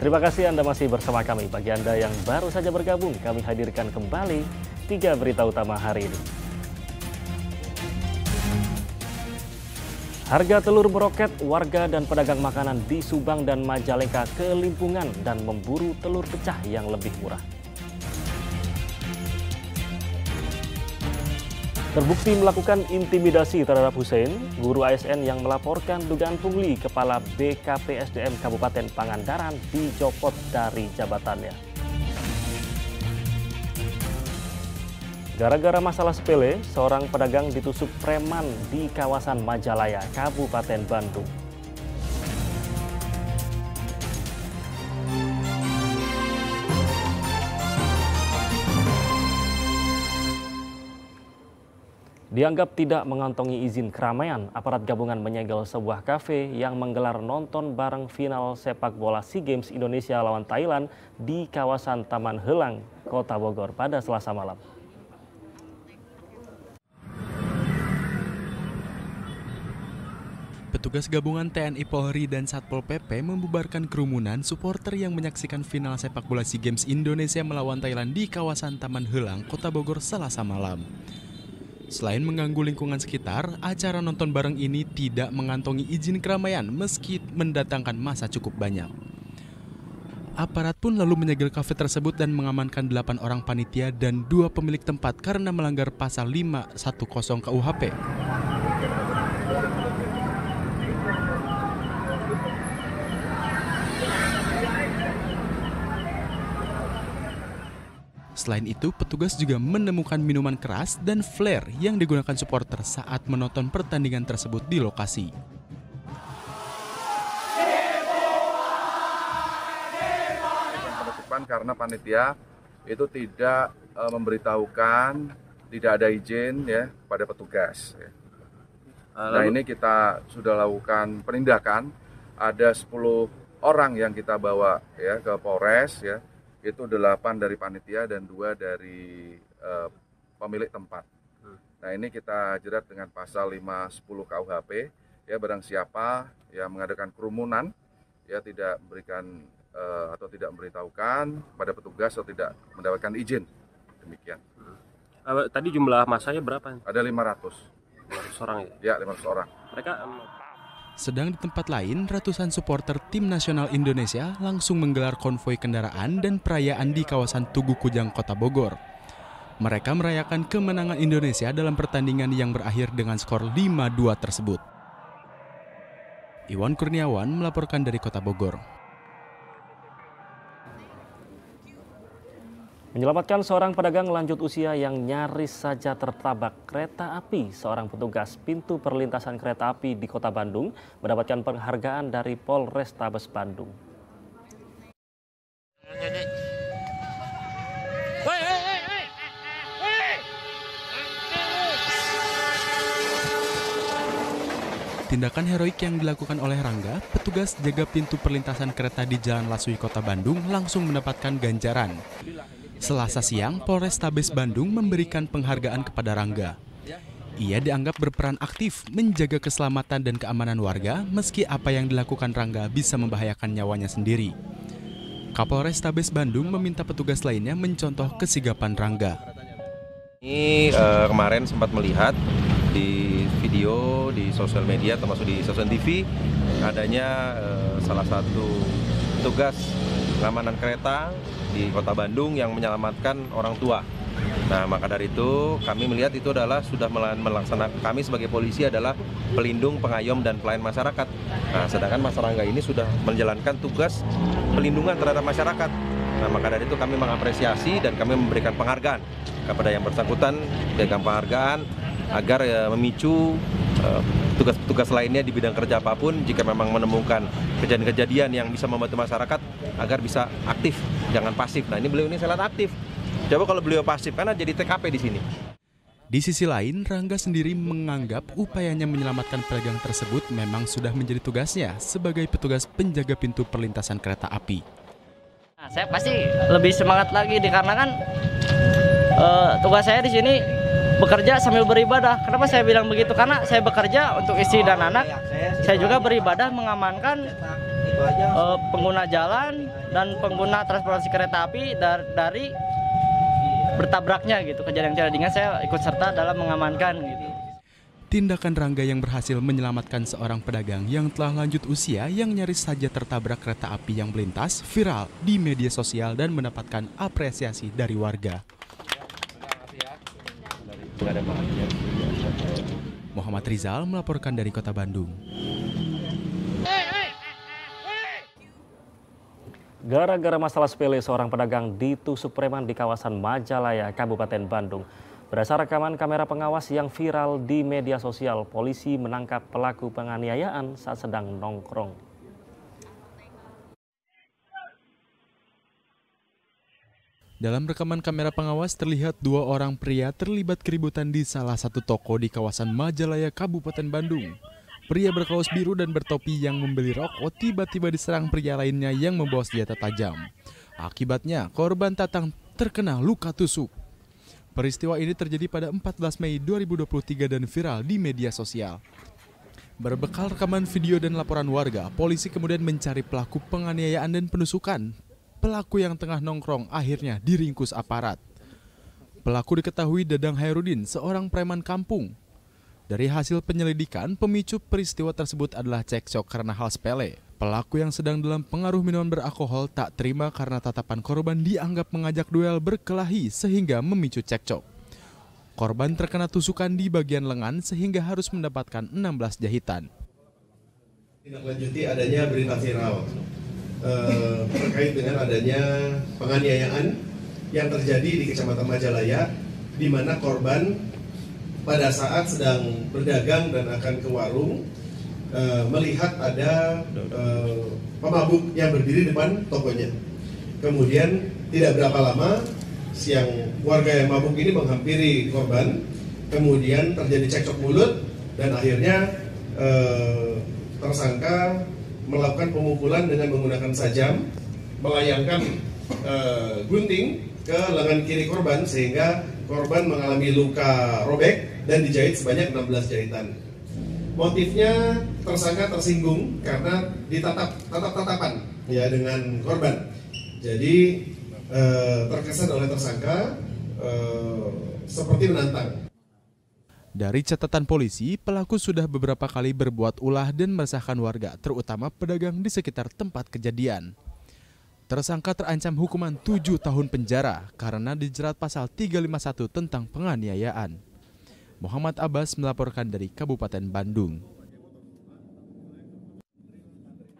Terima kasih Anda masih bersama kami. Bagi Anda yang baru saja bergabung, kami hadirkan kembali 3 berita utama hari ini. Harga telur meroket, warga dan pedagang makanan di Subang dan Majalengka kelimpungan dan memburu telur pecah yang lebih murah. Terbukti melakukan intimidasi terhadap Hussein, guru ASN yang melaporkan dugaan pungli Kepala BKPSDM Kabupaten Pangandaran dicopot dari jabatannya. Gara-gara masalah sepele, seorang pedagang ditusuk preman di kawasan Majalaya, Kabupaten Bandung. Dianggap tidak mengantongi izin keramaian, aparat gabungan menyegel sebuah kafe yang menggelar nonton bareng final sepak bola SEA Games Indonesia lawan Thailand di kawasan Taman Helang, Kota Bogor pada Selasa malam. Petugas gabungan TNI Polri dan Satpol PP membubarkan kerumunan supporter yang menyaksikan final sepak bola SEA Games Indonesia melawan Thailand di kawasan Taman Helang, Kota Bogor Selasa malam. Selain mengganggu lingkungan sekitar, acara nonton bareng ini tidak mengantongi izin keramaian meski mendatangkan massa cukup banyak. Aparat pun lalu menyegel kafe tersebut dan mengamankan 8 orang panitia dan 2 pemilik tempat karena melanggar pasal 510 KUHP. Selain itu, petugas juga menemukan minuman keras dan flare yang digunakan supporter saat menonton pertandingan tersebut di lokasi. Penutupan karena panitia itu tidak memberitahukan, tidak ada izin ya pada petugas. Ya. Nah ini kita sudah lakukan penindakan, ada 10 orang yang kita bawa ya ke Polres ya. Itu 8 dari panitia dan 2 dari pemilik tempat. Nah ini kita jerat dengan pasal 510 KUHP ya, barang siapa yang mengadakan kerumunan ya tidak memberikan atau tidak memberitahukan pada petugas atau tidak mendapatkan izin, demikian. Tadi jumlah masanya berapa? Ada 500 orang ya? Ya 500 orang. Mereka Sedang di tempat lain, ratusan supporter tim nasional Indonesia langsung menggelar konvoi kendaraan dan perayaan di kawasan Tugu Kujang, Kota Bogor. Mereka merayakan kemenangan Indonesia dalam pertandingan yang berakhir dengan skor 5-2 tersebut. Iwan Kurniawan melaporkan dari Kota Bogor. Menyelamatkan seorang pedagang lanjut usia yang nyaris saja tertabrak kereta api, seorang petugas pintu perlintasan kereta api di Kota Bandung mendapatkan penghargaan dari Polrestabes Bandung. Tindakan heroik yang dilakukan oleh Rangga, petugas jaga pintu perlintasan kereta di Jalan Lasui, Kota Bandung, langsung mendapatkan ganjaran. Selasa siang, Polrestabes Bandung memberikan penghargaan kepada Rangga. Ia dianggap berperan aktif menjaga keselamatan dan keamanan warga meski apa yang dilakukan Rangga bisa membahayakan nyawanya sendiri. Kapolrestabes Bandung meminta petugas lainnya mencontoh kesigapan Rangga. Ini kemarin sempat melihat di video di sosial media termasuk di stasiun TV adanya salah satu petugas keamanan kereta di Kota Bandung yang menyelamatkan orang tua. Nah, maka dari itu kami melihat itu adalah sudah melaksanakan, kami sebagai polisi adalah pelindung, pengayom, dan pelayan masyarakat. Nah, sedangkan Mas Rangga ini sudah menjalankan tugas pelindungan terhadap masyarakat. Nah, maka dari itu kami mengapresiasi dan kami memberikan penghargaan kepada yang bersangkutan, berikan penghargaan agar memicu tugas-tugas lainnya di bidang kerja apapun jika memang menemukan kejadian-kejadian yang bisa membantu masyarakat agar bisa aktif, jangan pasif. Nah, ini beliau ini sangat aktif. Coba kalau beliau pasif karena jadi TKP di sini. Di sisi lain, Rangga sendiri menganggap upayanya menyelamatkan pedagang tersebut memang sudah menjadi tugasnya sebagai petugas penjaga pintu perlintasan kereta api. Nah, saya pasti lebih semangat lagi dikarenakan tugas saya di sini bekerja sambil beribadah. Kenapa saya bilang begitu? Karena saya bekerja untuk istri dan anak. Saya juga beribadah mengamankan pengguna jalan dan pengguna transportasi kereta api dari bertabraknya gitu. Kejadian ringan saya ikut serta dalam mengamankan gitu. Tindakan Rangga yang berhasil menyelamatkan seorang pedagang yang telah lanjut usia yang nyaris saja tertabrak kereta api yang melintas viral di media sosial dan mendapatkan apresiasi dari warga. Muhammad Rizal melaporkan dari Kota Bandung. Gara-gara masalah sepele, seorang pedagang ditusuk preman di kawasan Majalaya, Kabupaten Bandung. Berdasar rekaman kamera pengawas yang viral di media sosial, polisi menangkap pelaku penganiayaan saat sedang nongkrong. Dalam rekaman kamera pengawas terlihat 2 orang pria terlibat keributan di salah satu toko di kawasan Majalaya, Kabupaten Bandung. Pria berkaos biru dan bertopi yang membeli rokok tiba-tiba diserang pria lainnya yang membawa senjata tajam. Akibatnya korban Tatang terkena luka tusuk. Peristiwa ini terjadi pada 14 Mei 2023 dan viral di media sosial. Berbekal rekaman video dan laporan warga, polisi kemudian mencari pelaku penganiayaan dan penusukan. Pelaku yang tengah nongkrong akhirnya diringkus aparat. Pelaku diketahui Dadang Hairudin, seorang preman kampung. Dari hasil penyelidikan, pemicu peristiwa tersebut adalah cekcok karena hal sepele. Pelaku yang sedang dalam pengaruh minuman beralkohol tak terima karena tatapan korban dianggap mengajak duel berkelahi sehingga memicu cekcok. Korban terkena tusukan di bagian lengan sehingga harus mendapatkan 16 jahitan. Tindak adanya berita viral terkait dengan adanya penganiayaan yang terjadi di Kecamatan Majalaya, di mana korban pada saat sedang berdagang dan akan ke warung melihat ada pemabuk yang berdiri depan tokonya. Kemudian tidak berapa lama warga yang mabuk ini menghampiri korban, kemudian terjadi cekcok mulut dan akhirnya tersangka melakukan pemukulan dengan menggunakan sajam, melayangkan gunting ke lengan kiri korban sehingga korban mengalami luka robek dan dijahit sebanyak 16 jahitan. Motifnya tersangka tersinggung karena ditatap-tatapan ya dengan korban. Jadi terkesan oleh tersangka seperti menantang. Dari catatan polisi, pelaku sudah beberapa kali berbuat ulah dan meresahkan warga, terutama pedagang di sekitar tempat kejadian. Tersangka terancam hukuman 7 tahun penjara karena dijerat pasal 351 tentang penganiayaan. Muhammad Abbas melaporkan dari Kabupaten Bandung.